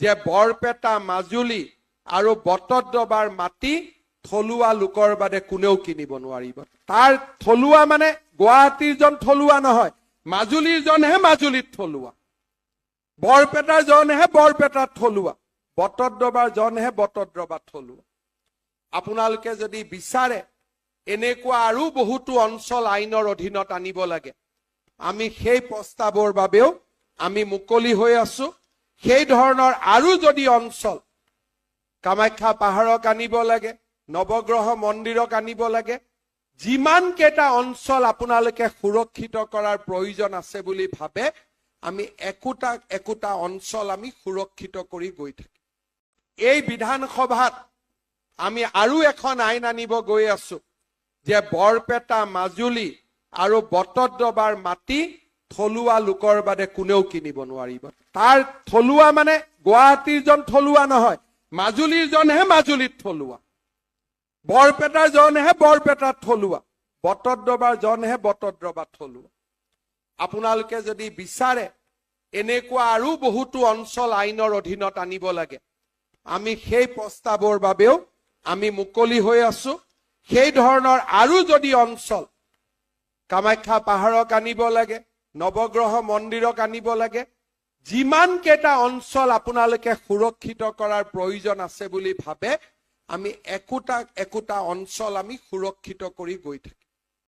যে বৰপেটা মাজুলী আৰু বটদ্ৰৱাৰ মাটি থলুৱা লোকৰ বাদে কোনেও কিনিব নোৱাৰিব। তাৰ থলুৱা মানে গুৱাহাটীৰ জন থলুৱা নহয়, মাজুলীৰ জনহে মাজুলীত থলুৱা, বৰপেটাৰ জনহে বৰপেটাত থলুৱা, বটদ্ৰৱাৰ জনহে বটদ্ৰৱাত থলুৱা। আপোনালোকে যদি বিচাৰে এনেকুৱা আৰু বহুতো অঞ্চল আইনৰ অধীনত আনিব লাগে, আমি সেই প্ৰস্তাৱৰ বাবেও আমি মুকলি হৈ আছো। সেই ধৰণৰ আৰু যদি অঞ্চল কামাখ্যা পাহাৰক আনিব লাগে, নৱগ্ৰহ মন্দিৰক আনিব লাগে, যিমান কেইটা অঞ্চল আপোনালোকে সুৰক্ষিত কৰাৰ প্ৰয়োজন আছে বুলি ভাবে, আমি একোটা একোটা অঞ্চল আমি সুৰক্ষিত কৰি গৈ থাকিম। এই বিধানসভাত আমি আৰু এখন আইন আনিব গৈ আছো যে বৰপেটা মাজুলী আৰু বটদ্ৰৱাৰ মাটি থলুৱা লোকৰ বাদে কোনেও কিনিব নোৱাৰিব। তাৰ থলুৱা মানে গুৱাহাটীৰ জন থলুৱা নহয়, মাজুলীৰ জনহে মাজুলীত থলুৱা, বৰপেটাৰ জনহে বৰপেটাত থলুৱা, বটদ্ৰৱাৰ জনহে বটদ্ৰৱাত থলুৱা। আপোনালোকে যদি বিচাৰে এনেকুৱা আৰু বহুতো অঞ্চল আইনৰ অধীনত আনিব লাগে, আমি সেই প্ৰস্তাৱৰ বাবেও আমি মুকলি হৈ আছো। সেই ধৰণৰ আৰু যদি অঞ্চল কামাখ্যা পাহাৰক আনিব লাগে, নৱগ্ৰহ মন্দিৰক আনিব লাগে, যিমান কেইটা অঞ্চল আপোনালোকে সুৰক্ষিত কৰাৰ প্ৰয়োজন আছে বুলি ভাবে, আমি একোটা একোটা অঞ্চল আমি সুৰক্ষিত কৰি গৈ থাকিম।